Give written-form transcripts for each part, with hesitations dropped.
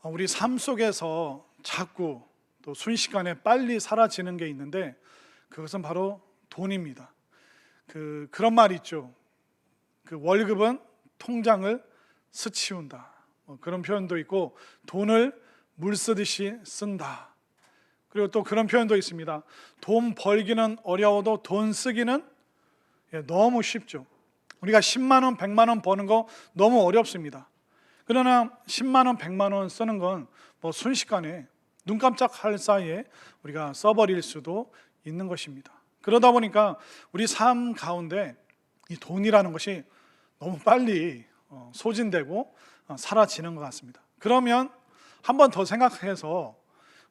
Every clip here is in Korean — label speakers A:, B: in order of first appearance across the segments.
A: 우리 삶 속에서 자꾸 또 순식간에 빨리 사라지는 게 있는데 그것은 바로 돈입니다. 그런 말 있죠. 월급은 통장을 스치운다. 그런 표현도 있고 돈을 물 쓰듯이 쓴다. 그리고 또 그런 표현도 있습니다. 돈 벌기는 어려워도 돈 쓰기는 너무 쉽죠. 우리가 10만 원, 100만 원 버는 거 너무 어렵습니다. 그러나 10만 원, 100만 원 쓰는 건 순식간에 눈 깜짝할 사이에 우리가 써버릴 수도 있는 것입니다. 그러다 보니까 우리 삶 가운데 이 돈이라는 것이 너무 빨리 소진되고 사라지는 것 같습니다. 그러면 한 번 더 생각해서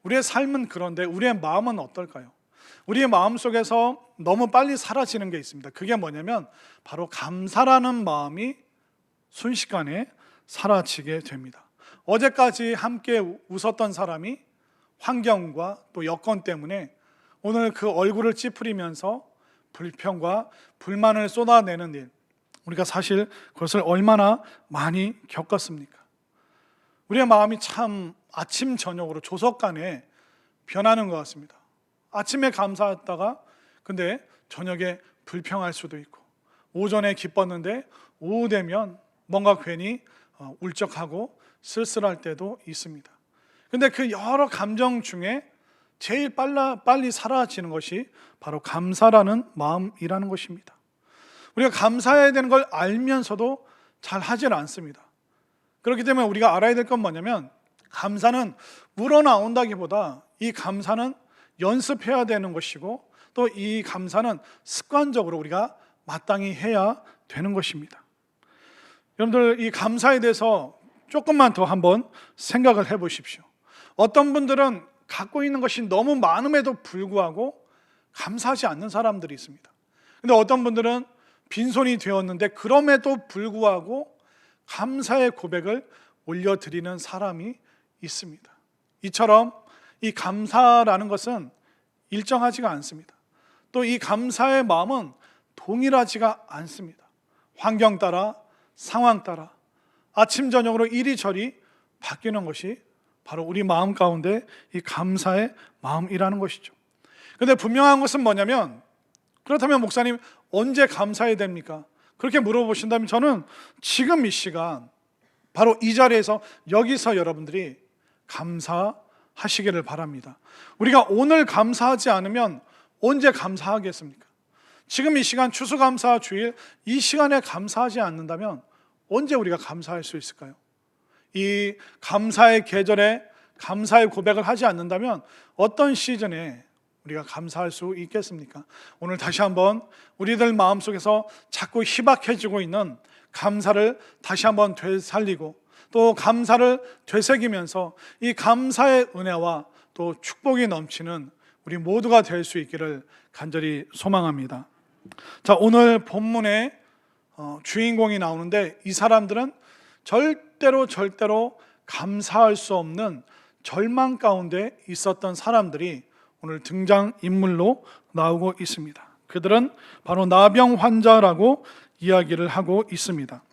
A: 우리의 삶은 그런데 우리의 마음은 어떨까요? 우리의 마음 속에서 너무 빨리 사라지는 게 있습니다. 그게 뭐냐면 바로 감사라는 마음이 순식간에 사라지게 됩니다. 어제까지 함께 웃었던 사람이 환경과 또 여건 때문에 오늘 그 얼굴을 찌푸리면서 불평과 불만을 쏟아내는 일, 우리가 사실 그것을 얼마나 많이 겪었습니까? 우리의 마음이 참 아침 저녁으로 조석간에 변하는 것 같습니다. 아침에 감사했다가 근데 저녁에 불평할 수도 있고, 오전에 기뻤는데 오후 되면 뭔가 괜히 울적하고 쓸쓸할 때도 있습니다. 근데 그 여러 감정 중에 제일 빨리 사라지는 것이 바로 감사라는 마음이라는 것입니다. 우리가 감사해야 되는 걸 알면서도 잘 하질 않습니다. 그렇기 때문에 우리가 알아야 될 건 뭐냐면 감사는 우러나온다기보다 이 감사는 연습해야 되는 것이고 또 이 감사는 습관적으로 우리가 마땅히 해야 되는 것입니다. 여러분들 이 감사에 대해서 조금만 더 한번 생각을 해 보십시오. 어떤 분들은 갖고 있는 것이 너무 많음에도 불구하고 감사하지 않는 사람들이 있습니다. 근데 어떤 분들은 빈손이 되었는데 그럼에도 불구하고 감사의 고백을 올려드리는 사람이 있습니다. 이처럼 이 감사라는 것은 일정하지가 않습니다. 또 이 감사의 마음은 동일하지가 않습니다. 환경 따라, 상황 따라 아침 저녁으로 이리저리 바뀌는 것이 바로 우리 마음 가운데 이 감사의 마음이라는 것이죠. 그런데 분명한 것은 뭐냐면, 그렇다면 목사님 언제 감사해야 됩니까? 그렇게 물어보신다면 저는 지금 이 시간 바로 이 자리에서 여기서 여러분들이 감사하시기를 바랍니다. 우리가 오늘 감사하지 않으면 언제 감사하겠습니까? 지금 이 시간 추수감사 주일 이 시간에 감사하지 않는다면 언제 우리가 감사할 수 있을까요? 이 감사의 계절에 감사의 고백을 하지 않는다면 어떤 시즌에 우리가 감사할 수 있겠습니까? 오늘 다시 한번 우리들 마음속에서 자꾸 희박해지고 있는 감사를 다시 한번 되살리고 또 감사를 되새기면서 이 감사의 은혜와 또 축복이 넘치는 우리 모두가 될 수 있기를 간절히 소망합니다. 자, 오늘 본문에 주인공이 나오는데 이 사람들은 절대로 감사할 수 없는 절망 가운데 있었던 사람들이 오늘 등장인물로 나오고 있습니다. 그들은 바로 나병 환자라고 이야기를 하고 있습니다.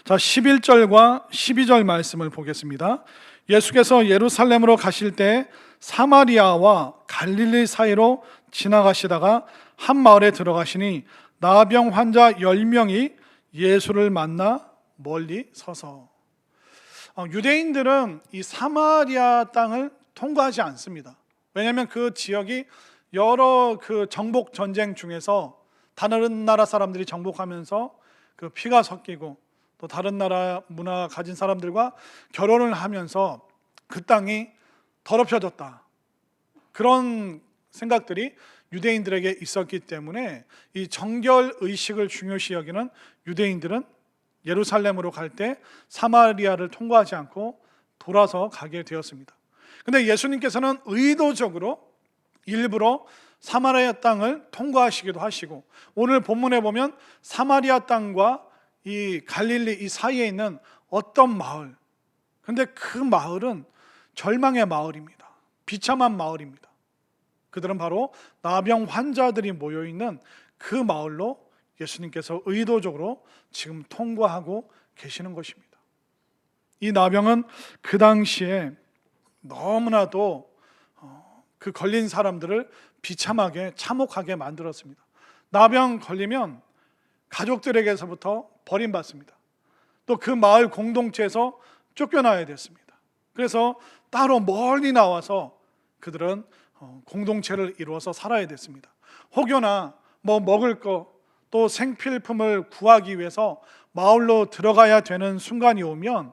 A: 자, 11절과 12절 말씀을 보겠습니다. 예수께서 예루살렘으로 가실 때 사마리아와 갈릴리 사이로 지나가시다가 한 마을에 들어가시니 나병 환자 10명이 예수를 만나 멀리 서서, 유대인들은 이 사마리아 땅을 통과하지 않습니다. 왜냐하면 그 지역이 여러 정복 전쟁 중에서 다른 나라 사람들이 정복하면서 그 피가 섞이고 또 다른 나라 문화 가진 사람들과 결혼을 하면서 그 땅이 더럽혀졌다, 그런 생각들이 유대인들에게 있었기 때문에 이 정결 의식을 중요시 여기는 유대인들은 예루살렘으로 갈 때 사마리아를 통과하지 않고 돌아서 가게 되었습니다. 근데 예수님께서는 의도적으로 일부러 사마리아 땅을 통과하시기도 하시고, 오늘 본문에 보면 사마리아 땅과 이 갈릴리 이 사이에 있는 어떤 마을, 근데 그 마을은 절망의 마을입니다. 비참한 마을입니다. 그들은 바로 나병 환자들이 모여있는 그 마을로 예수님께서 의도적으로 지금 통과하고 계시는 것입니다. 이 나병은 그 당시에 너무나도 그 걸린 사람들을 비참하게 참혹하게 만들었습니다. 나병 걸리면 가족들에게서부터 버림받습니다. 또 그 마을 공동체에서 쫓겨나야 됐습니다. 그래서 따로 멀리 나와서 그들은 공동체를 이루어서 살아야 됐습니다. 혹여나 먹을 거 또 생필품을 구하기 위해서 마을로 들어가야 되는 순간이 오면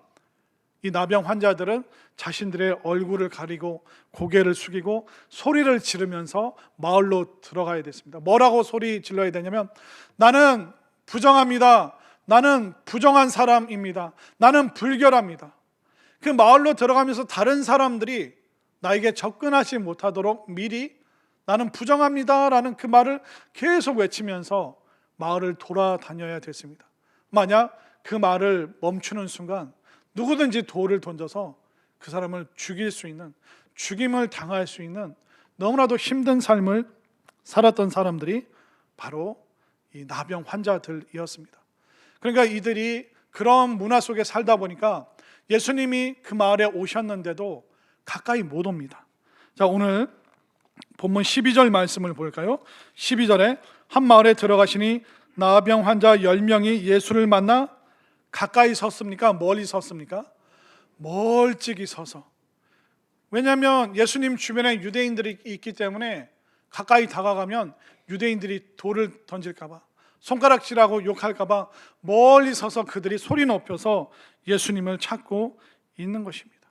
A: 이 나병 환자들은 자신들의 얼굴을 가리고 고개를 숙이고 소리를 지르면서 마을로 들어가야 됐습니다. 뭐라고 소리 질러야 되냐면, 나는 부정합니다. 나는 부정한 사람입니다. 나는 불결합니다. 그 마을로 들어가면서 다른 사람들이 나에게 접근하지 못하도록 미리 나는 부정합니다라는 그 말을 계속 외치면서 마을을 돌아다녀야 됐습니다. 만약 그 말을 멈추는 순간 누구든지 돌을 던져서 그 사람을 죽일 수 있는, 죽임을 당할 수 있는 너무나도 힘든 삶을 살았던 사람들이 바로 이 나병 환자들이었습니다. 그러니까 이들이 그런 문화 속에 살다 보니까 예수님이 그 마을에 오셨는데도 가까이 못 옵니다. 자, 오늘 본문 12절 말씀을 볼까요? 12절에 한 마을에 들어가시니 나병 환자 10명이 예수를 만나 가까이 섰습니까? 멀리 섰습니까? 멀찍이 서서. 왜냐하면 예수님 주변에 유대인들이 있기 때문에 가까이 다가가면 유대인들이 돌을 던질까 봐, 손가락질하고 욕할까 봐 멀리 서서 그들이 소리 높여서 예수님을 찾고 있는 것입니다.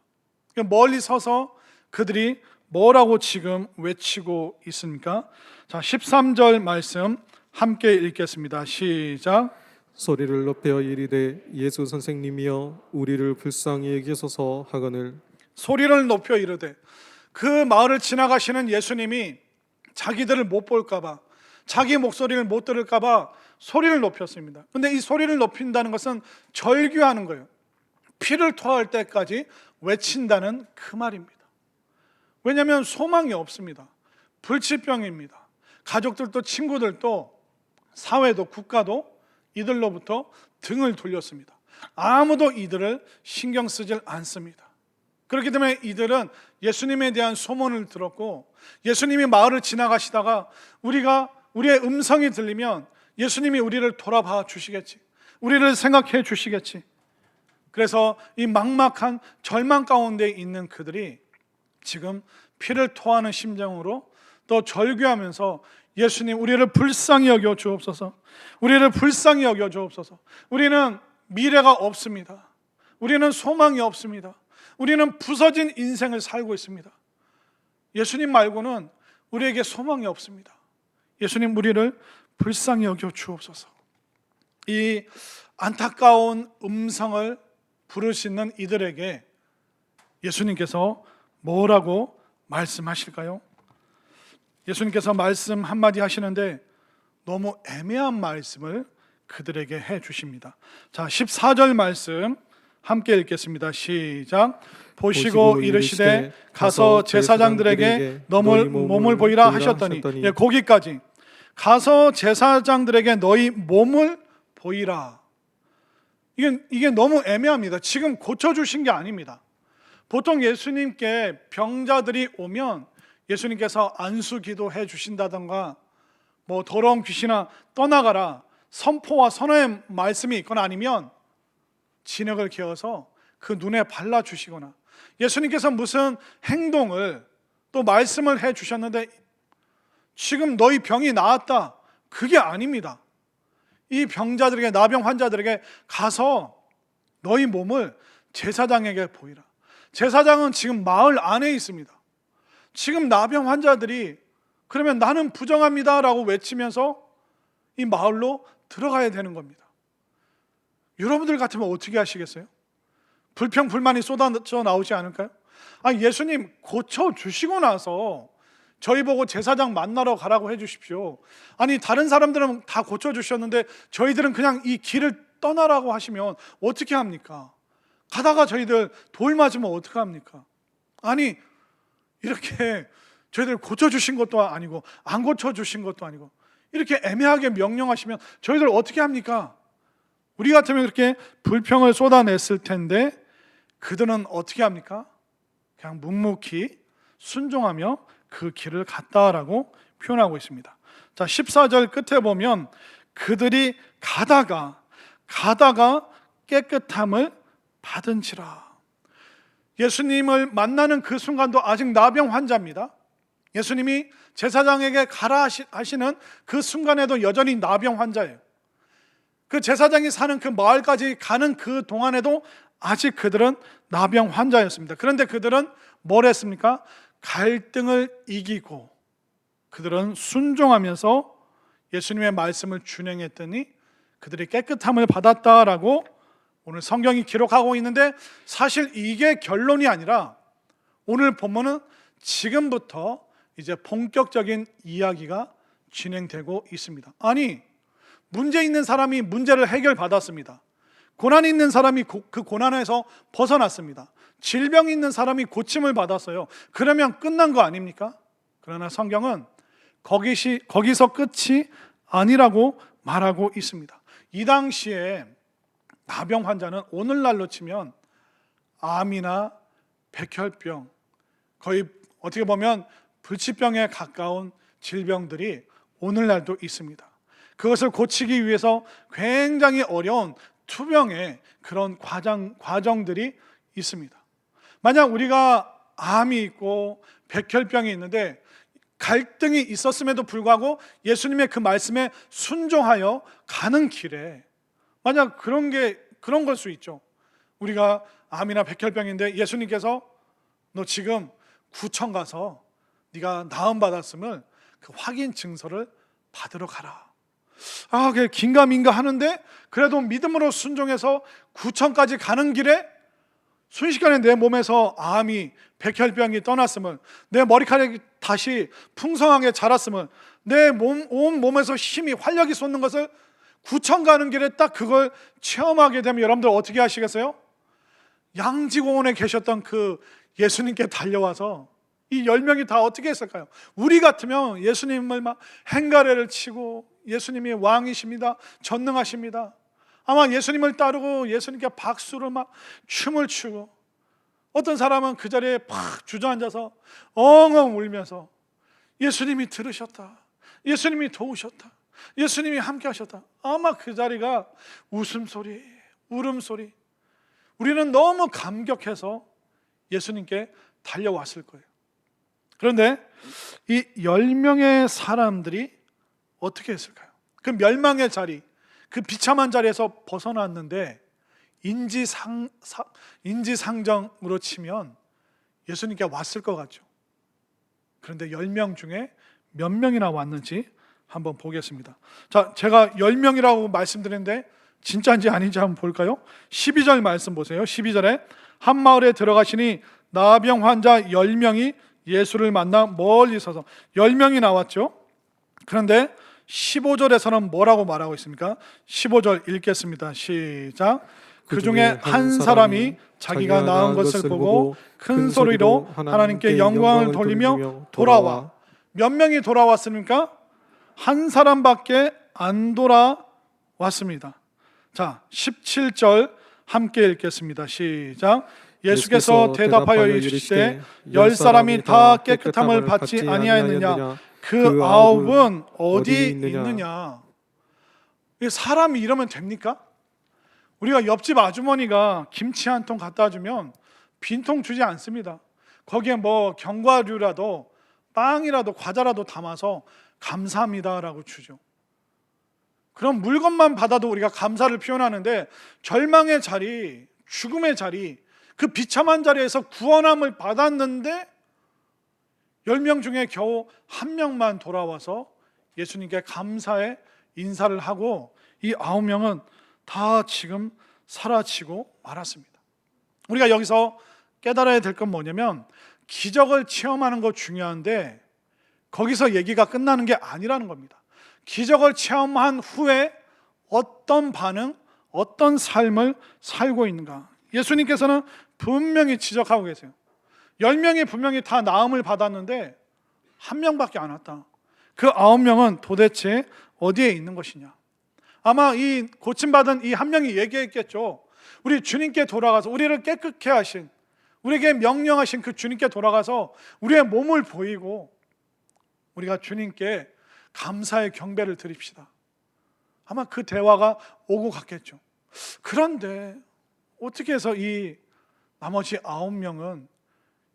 A: 멀리 서서 그들이 뭐라고 지금 외치고 있습니까? 자, 13절 말씀 함께 읽겠습니다. 시작.
B: 소리를 높여 이르되 예수 선생님이여 우리를 불쌍히 여기소서 하거늘.
A: 소리를 높여 이르되, 그 마을을 지나가시는 예수님이 자기들을 못 볼까 봐, 자기 목소리를 못 들을까 봐 소리를 높였습니다. 근데 이 소리를 높인다는 것은 절규하는 거예요. 피를 토할 때까지 외친다는 그 말입니다. 왜냐하면 소망이 없습니다. 불치병입니다. 가족들도 친구들도 사회도 국가도 이들로부터 등을 돌렸습니다. 아무도 이들을 신경 쓰질 않습니다. 그렇기 때문에 이들은 예수님에 대한 소문을 들었고, 예수님이 마을을 지나가시다가 우리의 음성이 들리면 예수님이 우리를 돌아봐 주시겠지, 우리를 생각해 주시겠지. 그래서 이 막막한 절망 가운데 있는 그들이 지금 피를 토하는 심정으로 또 절규하면서 예수님, 우리를 불쌍히 여겨 주옵소서, 우리를 불쌍히 여겨 주옵소서. 우리는 미래가 없습니다. 우리는 소망이 없습니다. 우리는 부서진 인생을 살고 있습니다. 예수님 말고는 우리에게 소망이 없습니다. 예수님, 우리를 불쌍히 여겨 주옵소서. 이 안타까운 음성을 부르시는 이들에게 예수님께서 뭐라고 말씀하실까요? 예수님께서 말씀 한마디 하시는데 너무 애매한 말씀을 그들에게 해 주십니다. 자, 14절 말씀 함께 읽겠습니다. 시작. 보시고 이르시되 가서 제사장들에게 너희 몸을 보이라 하셨더니, 거기까지. 가서 제사장들에게 너희 몸을 보이라. 이게 너무 애매합니다. 지금 고쳐주신 게 아닙니다. 보통 예수님께 병자들이 오면 예수님께서 안수 기도해 주신다던가, 더러운 귀신아 떠나가라 선포와 선언의 말씀이 있거나, 아니면 진흙을 개어서 그 눈에 발라주시거나, 예수님께서 무슨 행동을 또 말씀을 해 주셨는데 지금 너희 병이 나았다, 그게 아닙니다. 이 병자들에게, 나병 환자들에게 가서 너희 몸을 제사장에게 보이라. 제사장은 지금 마을 안에 있습니다. 지금 나병 환자들이 그러면 나는 부정합니다 라고 외치면서 이 마을로 들어가야 되는 겁니다. 여러분들 같으면 어떻게 하시겠어요? 불평 불만이 쏟아져 나오지 않을까요? 예수님 고쳐주시고 나서 저희 보고 제사장 만나러 가라고 해주십시오. 아니, 다른 사람들은 다 고쳐주셨는데 저희들은 그냥 이 길을 떠나라고 하시면 어떻게 합니까? 가다가 저희들 돌 맞으면 어떻게 합니까? 아니, 이렇게 저희들 고쳐주신 것도 아니고 안 고쳐주신 것도 아니고 이렇게 애매하게 명령하시면 저희들 어떻게 합니까? 우리 같으면 그렇게 불평을 쏟아냈을 텐데 그들은 어떻게 합니까? 그냥 묵묵히 순종하며 그 길을 갔다라고 표현하고 있습니다. 자, 14절 끝에 보면 그들이 가다가 깨끗함을 받은지라. 예수님을 만나는 그 순간도 아직 나병 환자입니다. 예수님이 제사장에게 가라 하시는 그 순간에도 여전히 나병 환자예요. 그 제사장이 사는 그 마을까지 가는 그 동안에도 아직 그들은 나병 환자였습니다. 그런데 그들은 뭘 했습니까? 갈등을 이기고 그들은 순종하면서 예수님의 말씀을 준행했더니 그들이 깨끗함을 받았다라고 오늘 성경이 기록하고 있는데, 사실 이게 결론이 아니라 오늘 본문은 지금부터 이제 본격적인 이야기가 진행되고 있습니다. 아니, 문제 있는 사람이 문제를 해결받았습니다. 고난 있는 사람이 그 고난에서 벗어났습니다. 질병 있는 사람이 고침을 받았어요. 그러면 끝난 거 아닙니까? 그러나 성경은 거기서 끝이 아니라고 말하고 있습니다. 이 당시에 나병 환자는 오늘날로 치면 암이나 백혈병, 거의 어떻게 보면 불치병에 가까운 질병들이 오늘날도 있습니다. 그것을 고치기 위해서 굉장히 어려운 투병의 그런 과정들이 있습니다. 만약 우리가 암이 있고 백혈병이 있는데 갈등이 있었음에도 불구하고 예수님의 그 말씀에 순종하여 가는 길에 만약 그런 걸 수 있죠. 우리가 암이나 백혈병인데 예수님께서 너 지금 구청 가서 네가 나음 받았음을 그 확인 증서를 받으러 가라. 그게 긴가민가 하는데 그래도 믿음으로 순종해서 구청까지 가는 길에 순식간에 내 몸에서 암이 백혈병이 떠났음을, 내 머리카락이 다시 풍성하게 자랐음을, 내 온 몸에서 힘이 활력이 솟는 것을 구청 가는 길에 딱 그걸 체험하게 되면 여러분들 어떻게 하시겠어요? 양지공원에 계셨던 그 예수님께 달려와서 이 10명이 다 어떻게 했을까요? 우리 같으면 예수님을 막 행가래를 치고 예수님이 왕이십니다, 전능하십니다, 아마 예수님을 따르고 예수님께 박수를 막 춤을 추고, 어떤 사람은 그 자리에 팍 주저앉아서 엉엉 울면서 예수님이 들으셨다, 예수님이 도우셨다, 예수님이 함께 하셨다. 아마 그 자리가 웃음소리, 울음소리, 우리는 너무 감격해서 예수님께 달려왔을 거예요. 그런데 이 10명의 사람들이 어떻게 했을까요? 그 멸망의 자리, 그 비참한 자리에서 벗어났는데 인지상정으로 치면 예수님께 왔을 것 같죠. 그런데 10명 중에 몇 명이나 왔는지 한번 보겠습니다. 자, 제가 10명이라고 말씀드렸는데 진짜인지 아닌지 한번 볼까요? 12절 말씀 보세요. 12절에 한 마을에 들어가시니 나병 환자 10명이 예수를 만나 멀리 서서, 10명이 나왔죠. 그런데 15절에서는 뭐라고 말하고 있습니까? 15절 읽겠습니다. 시작. 그 중에 한 사람이 자기가 낳은 것을 보고 큰 소리로 하나님께 영광을 돌리며 돌아와. 몇 명이 돌아왔습니까? 한 사람밖에 안 돌아왔습니다. 자, 17절 함께 읽겠습니다. 시작. 예수께서 대답하여 이르시되 10사람이 다 깨끗함을 받지 아니하였느냐? 그 9은 어디 있느냐? 사람이 이러면 됩니까? 우리가 옆집 아주머니가 김치 한 통 갖다 주면 빈통 주지 않습니다. 거기에 뭐 견과류라도 빵이라도 과자라도 담아서 감사합니다라고 주죠. 그런 물건만 받아도 우리가 감사를 표현하는데, 절망의 자리, 죽음의 자리, 그 비참한 자리에서 구원함을 받았는데 10명 중에 겨우 1명만 돌아와서 예수님께 감사의 인사를 하고 이 9명은 다 지금 사라지고 말았습니다. 우리가 여기서 깨달아야 될 건 뭐냐면, 기적을 체험하는 거 중요한데 거기서 얘기가 끝나는 게 아니라는 겁니다. 기적을 체험한 후에 어떤 반응, 어떤 삶을 살고 있는가. 예수님께서는 분명히 지적하고 계세요. 10명이 분명히 다 나음을 받았는데 1명밖에 안 왔다. 그 9명은 도대체 어디에 있는 것이냐. 아마 이 고침받은 이 1명이 얘기했겠죠. 우리 주님께 돌아가서 우리를 깨끗게 하신, 우리에게 명령하신 그 주님께 돌아가서 우리의 몸을 보이고 우리가 주님께 감사의 경배를 드립시다. 아마 그 대화가 오고 갔겠죠. 그런데 어떻게 해서 이 나머지 9명은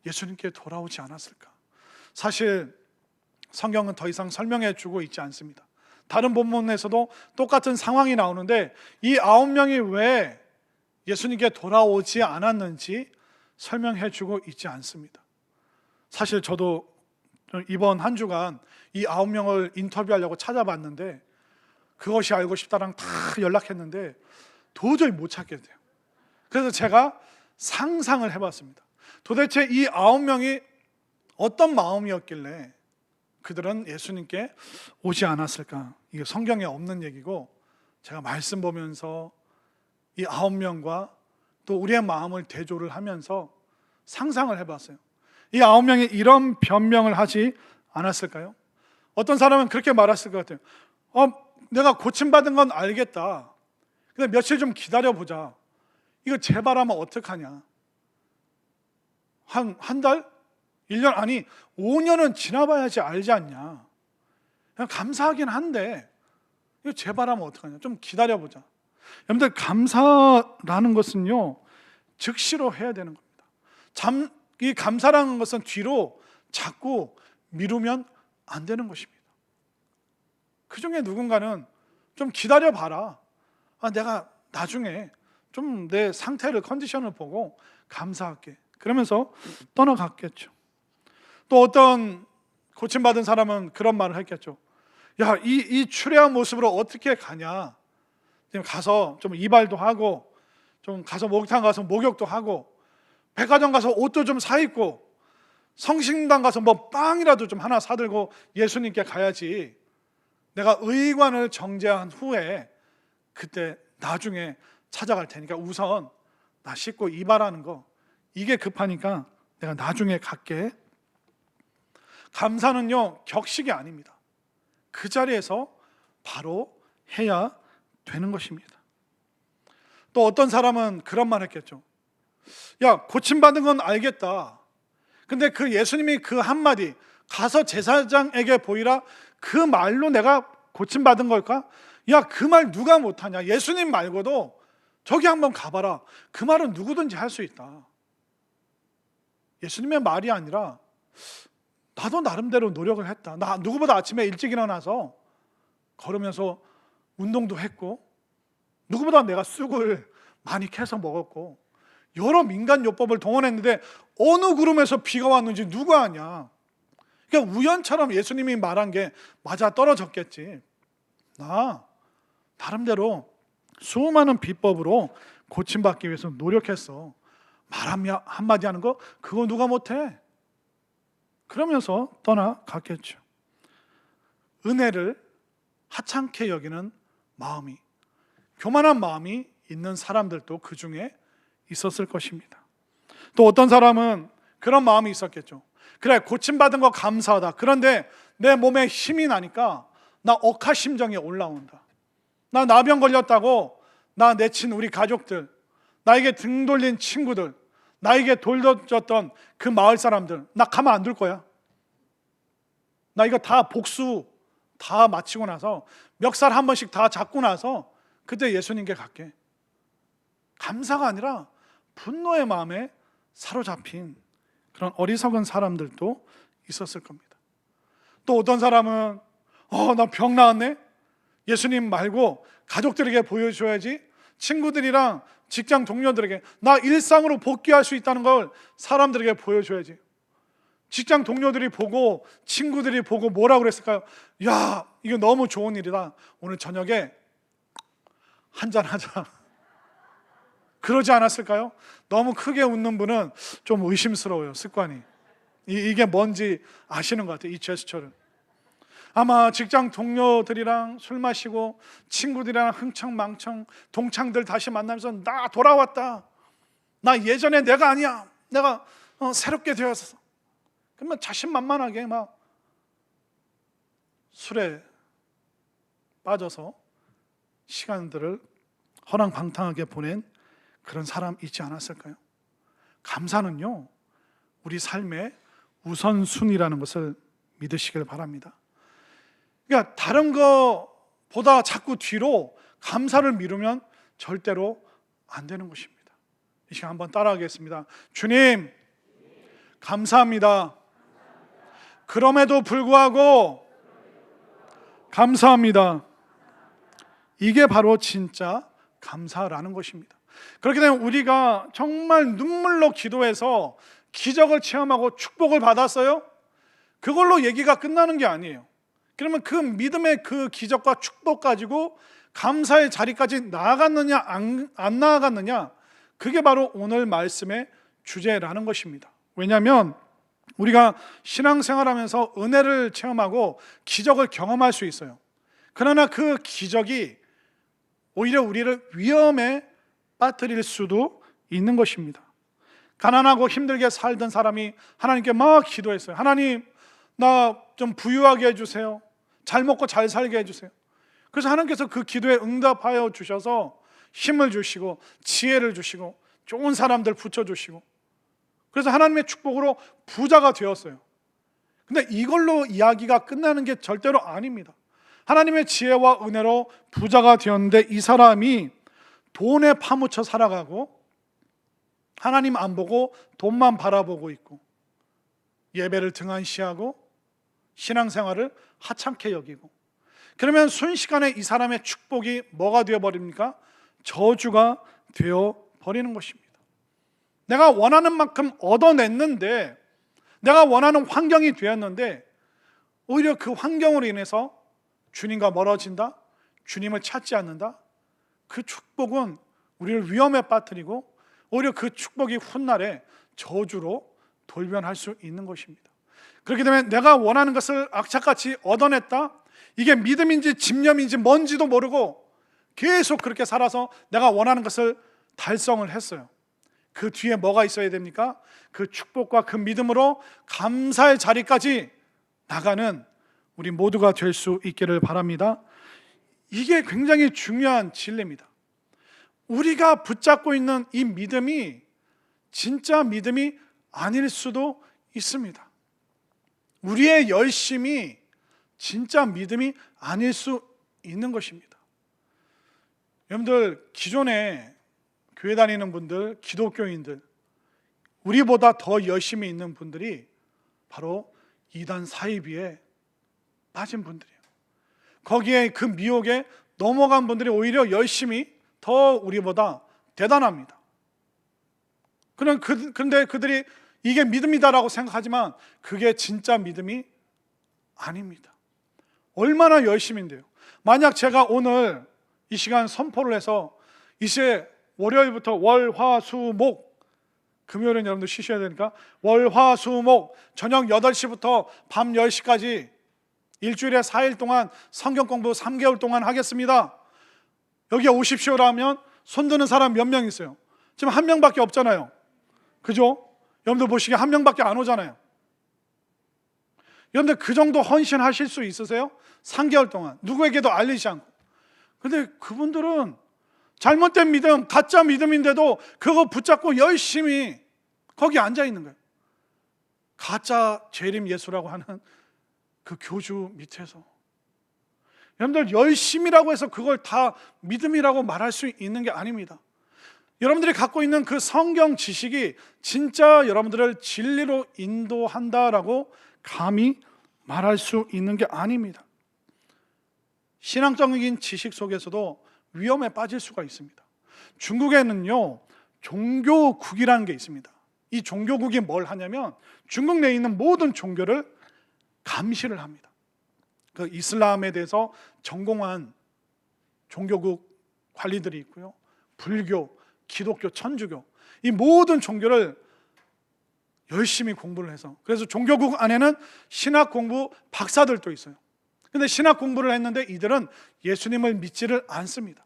A: 예수님께 돌아오지 않았을까? 사실 성경은 더 이상 설명해 주고 있지 않습니다. 다른 본문에서도 똑같은 상황이 나오는데 이 9명이 왜 예수님께 돌아오지 않았는지 설명해 주고 있지 않습니다. 사실 저도 이번 한 주간 이 9명을 인터뷰하려고 찾아봤는데 그것이 알고 싶다랑 다 연락했는데 도저히 못 찾게 돼요. 그래서 제가 상상을 해봤습니다. 도대체 이 9명이 어떤 마음이었길래 그들은 예수님께 오지 않았을까? 이게 성경에 없는 얘기고 제가 말씀 보면서 이 9명과 또 우리의 마음을 대조를 하면서 상상을 해봤어요. 이 9명이 이런 변명을 하지 않았을까요? 어떤 사람은 그렇게 말했을 것 같아요. 내가 고침받은 건 알겠다. 근데 며칠 좀 기다려보자. 이거 재발하면 어떡하냐? 한 달? 1년? 아니 5년은 지나봐야지 알지 않냐? 그냥 감사하긴 한데 이거 재발하면 어떡하냐? 좀 기다려보자. 여러분들 감사라는 것은요 즉시로 해야 되는 겁니다. 이 감사라는 것은 뒤로 자꾸 미루면 안 되는 것입니다. 그 중에 누군가는 좀 기다려봐라. 내가 나중에 좀 내 상태를 컨디션을 보고 감사할게. 그러면서 떠나갔겠죠. 또 어떤 고침받은 사람은 그런 말을 했겠죠. 야, 이 추레한 모습으로 어떻게 가냐? 가서 좀 이발도 하고 좀 가서 목욕탕 가서 목욕도 하고 백화점 가서 옷도 좀 사 입고 성심당 가서 뭐 빵이라도 좀 하나 사들고 예수님께 가야지. 내가 의관을 정죄한 후에 그때 나중에 찾아갈 테니까 우선 나 씻고 이발하는 거 이게 급하니까 내가 나중에 갈게. 감사는요 격식이 아닙니다. 그 자리에서 바로 해야 되는 것입니다. 또 어떤 사람은 그런 말 했겠죠. 야, 고침받은 건 알겠다. 근데 그 예수님이 그 한마디 가서 제사장에게 보이라 그 말로 내가 고침받은 걸까? 야, 그 말 누가 못하냐? 예수님 말고도 저기 한번 가봐라. 그 말은 누구든지 할 수 있다. 예수님의 말이 아니라 나도 나름대로 노력을 했다. 나 누구보다 아침에 일찍 일어나서 걸으면서 운동도 했고 누구보다 내가 쑥을 많이 캐서 먹었고 여러 민간 요법을 동원했는데 어느 구름에서 비가 왔는지 누가 아냐? 그러니까 우연처럼 예수님이 말한 게 맞아 떨어졌겠지. 나 나름대로 수많은 비법으로 고침받기 위해서 노력했어. 말 한마디 하는 거 그거 누가 못해? 그러면서 떠나갔겠죠. 은혜를 하찮게 여기는 마음이, 교만한 마음이 있는 사람들도 그 중에 있었을 것입니다. 또 어떤 사람은 그런 마음이 있었겠죠. 그래, 고침받은 거 감사하다. 그런데 내 몸에 힘이 나니까 나 억하심정이 올라온다. 나 나병 걸렸다고 나 내친 우리 가족들, 나에게 등 돌린 친구들, 나에게 돌려줬던 그 마을 사람들 나 가만 안 둘 거야. 나 이거 다 복수 다 마치고 나서 멱살 한 번씩 다 잡고 나서 그때 예수님께 갈게. 감사가 아니라 분노의 마음에 사로잡힌 그런 어리석은 사람들도 있었을 겁니다. 또 어떤 사람은 나 병 나았네? 예수님 말고 가족들에게 보여줘야지. 친구들이랑 직장 동료들에게 나 일상으로 복귀할 수 있다는 걸 사람들에게 보여줘야지. 직장 동료들이 보고 친구들이 보고 뭐라고 그랬을까요? 야, 이거 너무 좋은 일이다. 오늘 저녁에 한잔 하자. 그러지 않았을까요? 너무 크게 웃는 분은 좀 의심스러워요, 습관이. 이게 뭔지 아시는 것 같아요, 이 제스처를. 아마 직장 동료들이랑 술 마시고 친구들이랑 흥청망청 동창들 다시 만나면서 나 돌아왔다. 나 예전에 내가 아니야. 내가 새롭게 되었어. 그러면 자신만만하게 막 술에 빠져서 시간들을 허랑방탕하게 보낸 그런 사람 있지 않았을까요? 감사는요, 우리 삶의 우선순위라는 것을 믿으시길 바랍니다. 그러니까 다른 거보다 자꾸 뒤로 감사를 미루면 절대로 안 되는 것입니다. 이 시간 한번 따라하겠습니다. 주님, 감사합니다. 그럼에도 불구하고 감사합니다. 이게 바로 진짜 감사라는 것입니다. 그렇게 되면 우리가 정말 눈물로 기도해서 기적을 체험하고 축복을 받았어요? 그걸로 얘기가 끝나는 게 아니에요. 그러면 그 믿음의 그 기적과 축복 가지고 감사의 자리까지 나아갔느냐 안 나아갔느냐, 그게 바로 오늘 말씀의 주제라는 것입니다. 왜냐하면 우리가 신앙생활하면서 은혜를 체험하고 기적을 경험할 수 있어요. 그러나 그 기적이 오히려 우리를 위험에 빠뜨릴 수도 있는 것입니다. 가난하고 힘들게 살던 사람이 하나님께 막 기도했어요. 하나님, 나 좀 부유하게 해주세요. 잘 먹고 잘 살게 해주세요. 그래서 하나님께서 그 기도에 응답하여 주셔서 힘을 주시고 지혜를 주시고 좋은 사람들 붙여주시고, 그래서 하나님의 축복으로 부자가 되었어요. 근데 이걸로 이야기가 끝나는 게 절대로 아닙니다. 하나님의 지혜와 은혜로 부자가 되었는데 이 사람이 돈에 파묻혀 살아가고 하나님 안 보고 돈만 바라보고 있고 예배를 등한시하고 신앙생활을 하찮게 여기고, 그러면 순식간에 이 사람의 축복이 뭐가 되어버립니까? 저주가 되어버리는 것입니다. 내가 원하는 만큼 얻어냈는데, 내가 원하는 환경이 되었는데 오히려 그 환경으로 인해서 주님과 멀어진다, 주님을 찾지 않는다, 그 축복은 우리를 위험에 빠뜨리고 오히려 그 축복이 훗날에 저주로 돌변할 수 있는 것입니다. 그렇게 되면 내가 원하는 것을 악착같이 얻어냈다, 이게 믿음인지 집념인지 뭔지도 모르고 계속 그렇게 살아서 내가 원하는 것을 달성을 했어요. 그 뒤에 뭐가 있어야 됩니까? 그 축복과 그 믿음으로 감사의 자리까지 나가는 우리 모두가 될 수 있기를 바랍니다. 이게 굉장히 중요한 진리입니다. 우리가 붙잡고 있는 이 믿음이 진짜 믿음이 아닐 수도 있습니다. 우리의 열심이 진짜 믿음이 아닐 수 있는 것입니다. 여러분들, 기존에 교회 다니는 분들, 기독교인들, 우리보다 더 열심히 있는 분들이 바로 이단 사이비에 빠진 분들이에요. 거기에 그 미혹에 넘어간 분들이 오히려 열심히 더 우리보다 대단합니다. 그런데 그들이 이게 믿음이다라고 생각하지만 그게 진짜 믿음이 아닙니다. 얼마나 열심인데요. 만약 제가 오늘 이 시간 선포를 해서 이제 월요일부터 월, 화, 수, 목, 금요일은 여러분들 쉬셔야 되니까 월, 화, 수, 목 저녁 8시부터 밤 10시까지 일주일에 4일 동안 성경 공부 3개월 동안 하겠습니다. 여기에 오십시오라면 손드는 사람 몇 명 있어요? 지금 한 명밖에 없잖아요. 그죠? 여러분들 보시기에 한 명밖에 안 오잖아요. 여러분들 그 정도 헌신하실 수 있으세요? 3개월 동안 누구에게도 알리지 않고. 근데 그분들은 잘못된 믿음, 가짜 믿음인데도 그거 붙잡고 열심히 거기 앉아 있는 거예요. 가짜 재림 예수라고 하는 그 교주 밑에서. 여러분들, 열심이라고 해서 그걸 다 믿음이라고 말할 수 있는 게 아닙니다. 여러분들이 갖고 있는 그 성경 지식이 진짜 여러분들을 진리로 인도한다라고 감히 말할 수 있는 게 아닙니다. 신앙적인 지식 속에서도 위험에 빠질 수가 있습니다. 중국에는요, 종교국이라는 게 있습니다. 이 종교국이 뭘 하냐면 중국 내에 있는 모든 종교를 감시를 합니다. 그 이슬람에 대해서 전공한 종교국 관리들이 있고요, 불교, 기독교, 천주교, 이 모든 종교를 열심히 공부를 해서, 그래서 종교국 안에는 신학 공부 박사들도 있어요. 근데 신학 공부를 했는데 이들은 예수님을 믿지를 않습니다.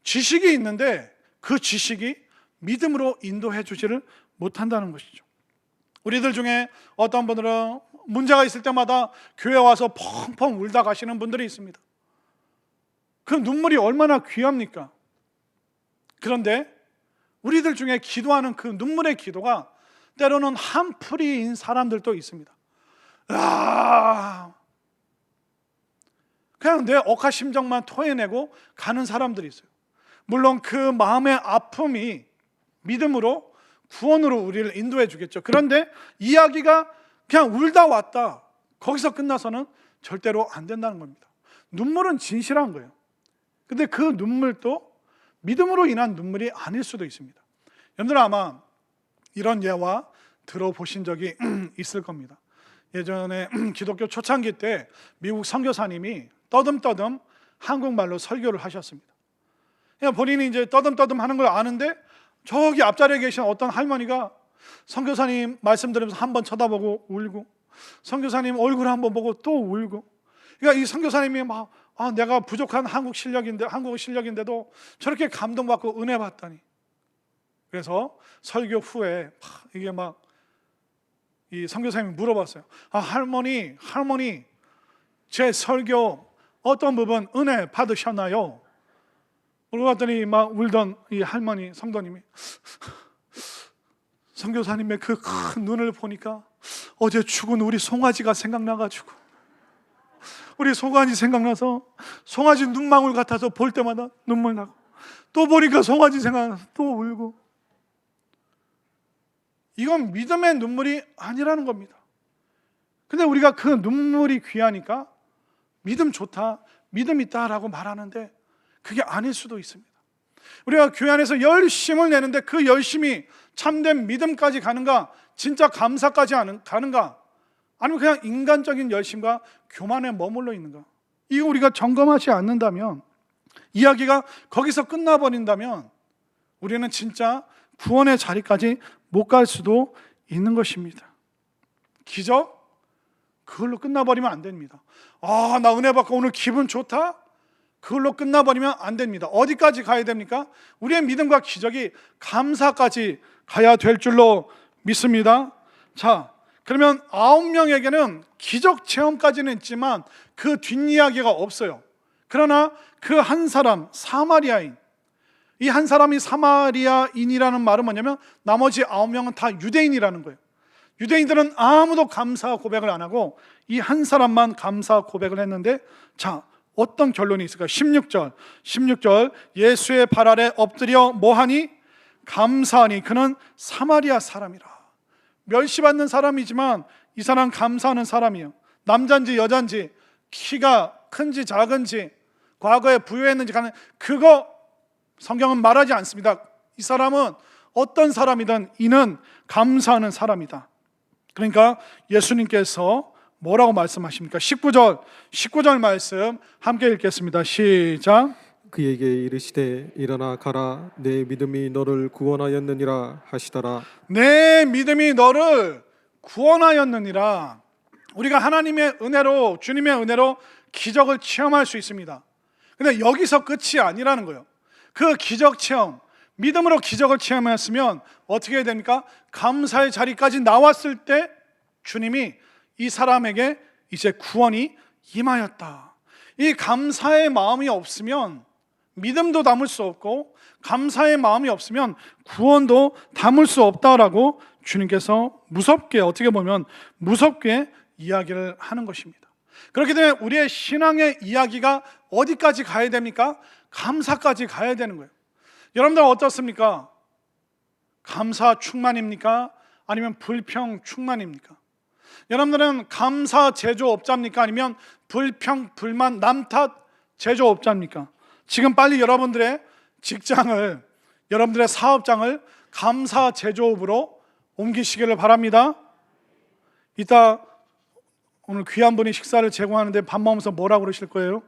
A: 지식이 있는데 그 지식이 믿음으로 인도해 주지를 못한다는 것이죠. 우리들 중에 어떤 분들은 문제가 있을 때마다 교회 와서 펑펑 울다 가시는 분들이 있습니다. 그 눈물이 얼마나 귀합니까? 그런데 우리들 중에 기도하는 그 눈물의 기도가 때로는 한풀이인 사람들도 있습니다. 그냥 내 억하심정만 토해내고 가는 사람들이 있어요. 물론 그 마음의 아픔이 믿음으로 구원으로 우리를 인도해 주겠죠. 그런데 이야기가 그냥 울다 왔다 거기서 끝나서는 절대로 안 된다는 겁니다. 눈물은 진실한 거예요. 근데 그 눈물도 믿음으로 인한 눈물이 아닐 수도 있습니다. 여러분들 아마 이런 예화 들어보신 적이 있을 겁니다. 예전에 기독교 초창기 때 미국 선교사님이 떠듬떠듬 한국말로 설교를 하셨습니다. 그냥 본인이 이제 떠듬떠듬 하는 걸 아는데 저기 앞자리에 계신 어떤 할머니가 선교사님 말씀 들으면서 한번 쳐다보고 울고, 선교사님 얼굴 한번 보고 또 울고. 그러니까 이 선교사님이 막 내가 부족한 한국 실력인데도 저렇게 감동받고 은혜 받다니. 그래서 설교 후에 이게 막 이 선교사님이 물어봤어요. 할머니, 제 설교 어떤 부분 은혜 받으셨나요? 물어봤더니 막 울던 이 할머니 성도님이 선교사님의 그 큰 눈을 보니까 어제 죽은 우리 송아지가 생각나가지고, 우리 송아지 생각나서 송아지 눈망울 같아서 볼 때마다 눈물 나고, 또 보니까 송아지 생각나서 또 울고. 이건 믿음의 눈물이 아니라는 겁니다. 근데 우리가 그 눈물이 귀하니까 믿음 좋다, 믿음 있다라고 말하는데 그게 아닐 수도 있습니다. 우리가 교회 안에서 열심을 내는데 그 열심이 참된 믿음까지 가는가, 진짜 감사까지 가는가, 아니면 그냥 인간적인 열심과 교만에 머물러 있는가, 이거 우리가 점검하지 않는다면, 이야기가 거기서 끝나버린다면 우리는 진짜 구원의 자리까지 못 갈 수도 있는 것입니다. 기적? 그걸로 끝나버리면 안 됩니다. 나 은혜 받고 오늘 기분 좋다? 그걸로 끝나버리면 안 됩니다. 어디까지 가야 됩니까? 우리의 믿음과 기적이 감사까지 가야 될 줄로 믿습니다. 자, 그러면 9명에게는 기적 체험까지는 있지만 그 뒷이야기가 없어요. 그러나 그 한 사람, 사마리아인, 이 한 사람이 사마리아인이라는 말은 뭐냐면 나머지 9명은 다 유대인이라는 거예요. 유대인들은 아무도 감사 고백을 안 하고 이 한 사람만 감사 고백을 했는데, 자, 어떤 결론이 있을까? 16절 예수의 발 아래 엎드려 뭐하니? 감사하니 그는 사마리아 사람이라. 멸시받는 사람이지만 이 사람 감사하는 사람이에요. 남자인지 여자인지, 키가 큰지 작은지, 과거에 부유했는지 그거 성경은 말하지 않습니다. 이 사람은 어떤 사람이든 이는 감사하는 사람이다. 그러니까 예수님께서 뭐라고 말씀하십니까? 19절 말씀 함께 읽겠습니다. 시작.
B: 그에게 이르시되 일어나 가라, 내 믿음이 너를 구원하였느니라 하시더라.
A: 내 믿음이 너를 구원하였느니라. 우리가 하나님의 은혜로, 주님의 은혜로 기적을 체험할 수 있습니다. 근데 여기서 끝이 아니라는 거예요. 그 기적 체험, 믿음으로 기적을 체험했으면 어떻게 해야 됩니까? 감사의 자리까지 나왔을 때 주님이 이 사람에게 이제 구원이 임하였다. 이 감사의 마음이 없으면 믿음도 담을 수 없고, 감사의 마음이 없으면 구원도 담을 수 없다라고 주님께서 무섭게, 어떻게 보면 무섭게 이야기를 하는 것입니다. 그렇기 때문에 우리의 신앙의 이야기가 어디까지 가야 됩니까? 감사까지 가야 되는 거예요. 여러분들 어떻습니까? 감사 충만입니까? 아니면 불평 충만입니까? 여러분들은 감사 제조업자입니까? 아니면 불평 불만 남 탓 제조업자입니까? 지금 빨리 여러분들의 직장을, 여러분들의 사업장을 감사 제조업으로 옮기시기를 바랍니다. 이따 오늘 귀한 분이 식사를 제공하는데 밥 먹으면서 뭐라고 그러실 거예요?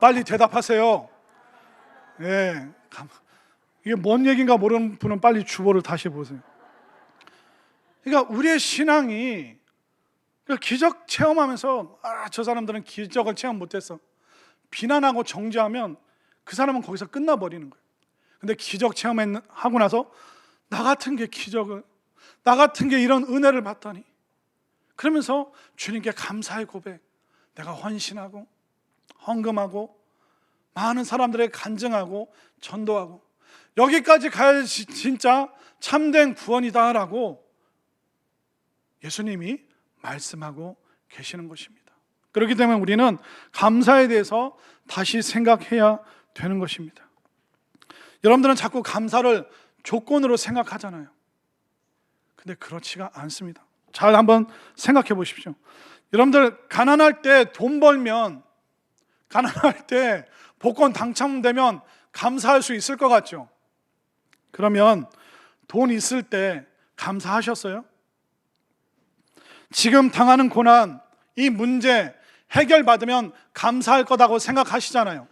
A: 빨리 대답하세요. 예, 이게 뭔 얘기인가 모르는 분은 빨리 주보를 다시 보세요. 그러니까 우리의 신앙이 기적 체험하면서 저 사람들은 기적을 체험 못했어, 비난하고 정죄하면 그 사람은 거기서 끝나버리는 거예요. 근데 기적 체험하고 나서 나 같은 게 기적을, 나 같은 게 이런 은혜를 받다니, 그러면서 주님께 감사의 고백, 내가 헌신하고 헌금하고 많은 사람들에게 간증하고 전도하고. 여기까지 가야지 진짜 참된 구원이다라고 예수님이 말씀하고 계시는 것입니다. 그렇기 때문에 우리는 감사에 대해서 다시 생각해야 되는 것입니다. 여러분들은 자꾸 감사를 조건으로 생각하잖아요. 근데 그렇지가 않습니다. 잘 한번 생각해 보십시오. 여러분들 가난할 때 돈 벌면, 가난할 때 복권 당첨되면 감사할 수 있을 것 같죠? 그러면 돈 있을 때 감사하셨어요? 지금 당하는 고난, 이 문제 해결받으면 감사할 거다고 생각하시잖아요.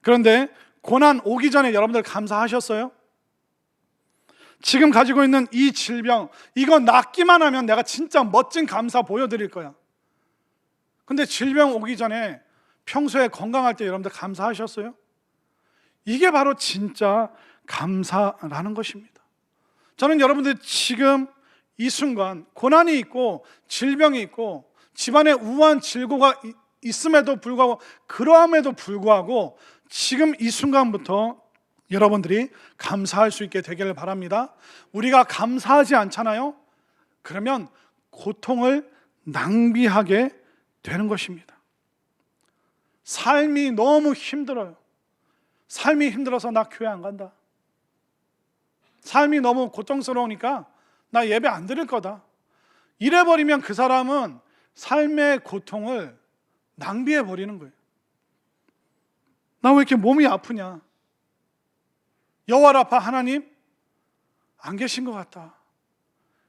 A: 그런데 고난 오기 전에 여러분들 감사하셨어요? 지금 가지고 있는 이 질병, 이거 낫기만 하면 내가 진짜 멋진 감사 보여드릴 거야. 근데 질병 오기 전에 평소에 건강할 때 여러분들 감사하셨어요? 이게 바로 진짜 감사라는 것입니다. 저는 여러분들 지금 이 순간 고난이 있고 질병이 있고 집안에 우한 질고가 있음에도 불구하고, 그러함에도 불구하고 지금 이 순간부터 여러분들이 감사할 수 있게 되기를 바랍니다. 우리가 감사하지 않잖아요? 그러면 고통을 낭비하게 되는 것입니다. 삶이 너무 힘들어요. 삶이 힘들어서 나 교회 안 간다. 삶이 너무 고통스러우니까 나 예배 안 드릴 거다. 이래버리면 그 사람은 삶의 고통을 낭비해 버리는 거예요. 나 왜 이렇게 몸이 아프냐? 여호와 라파 하나님 안 계신 것 같다.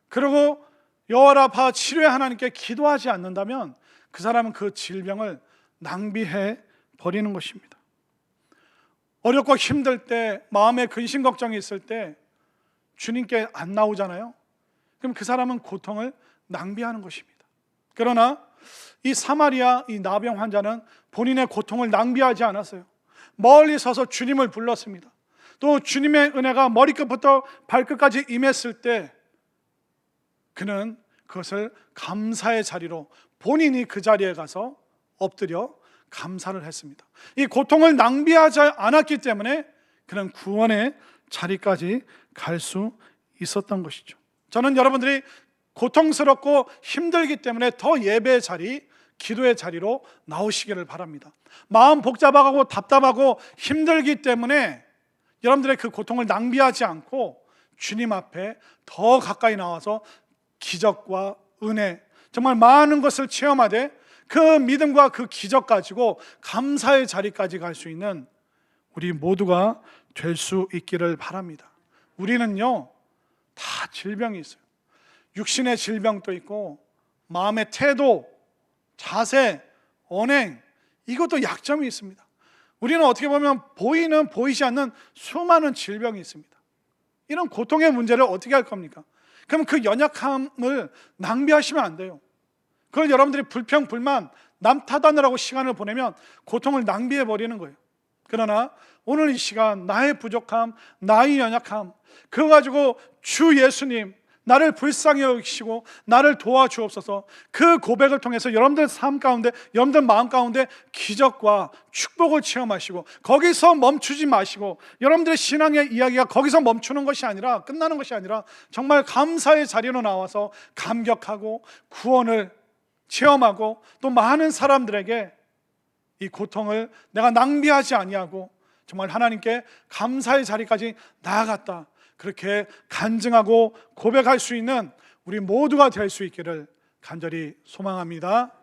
A: 그리고 여호와 라파 치료의 하나님께 기도하지 않는다면 그 사람은 그 질병을 낭비해 버리는 것입니다. 어렵고 힘들 때, 마음에 근심 걱정이 있을 때 주님께 안 나오잖아요. 그럼 그 사람은 고통을 낭비하는 것입니다. 그러나 이 사마리아 이 나병 환자는 본인의 고통을 낭비하지 않았어요. 멀리 서서 주님을 불렀습니다. 또 주님의 은혜가 머리끝부터 발끝까지 임했을 때 그는 그것을 감사의 자리로, 본인이 그 자리에 가서 엎드려 감사를 했습니다. 이 고통을 낭비하지 않았기 때문에 그는 구원의 자리까지 갈 수 있었던 것이죠. 저는 여러분들이 고통스럽고 힘들기 때문에 더 예배의 자리, 기도의 자리로 나오시기를 바랍니다. 마음 복잡하고 답답하고 힘들기 때문에 여러분들의 그 고통을 낭비하지 않고 주님 앞에 더 가까이 나와서 기적과 은혜, 정말 많은 것을 체험하되 그 믿음과 그 기적 가지고 감사의 자리까지 갈 수 있는 우리 모두가 될 수 있기를 바랍니다. 우리는요, 다 질병이 있어요. 육신의 질병도 있고 마음의 태도, 자세, 언행, 이것도 약점이 있습니다. 우리는 어떻게 보면 보이는 보이지 않는 수많은 질병이 있습니다. 이런 고통의 문제를 어떻게 할 겁니까? 그럼 그 연약함을 낭비하시면 안 돼요. 그걸 여러분들이 불평, 불만, 남 탓하느라고 시간을 보내면 고통을 낭비해 버리는 거예요. 그러나 오늘 이 시간 나의 부족함, 나의 연약함, 그거 가지고 주 예수님 나를 불쌍히 여기시고 나를 도와주옵소서, 그 고백을 통해서 여러분들 삶 가운데, 여러분들 마음 가운데 기적과 축복을 체험하시고 거기서 멈추지 마시고 여러분들의 신앙의 이야기가 거기서 멈추는 것이 아니라, 끝나는 것이 아니라 정말 감사의 자리로 나와서 감격하고 구원을 체험하고 또 많은 사람들에게 이 고통을 내가 낭비하지 아니하고 정말 하나님께 감사의 자리까지 나아갔다, 그렇게 간증하고 고백할 수 있는 우리 모두가 될 수 있기를 간절히 소망합니다.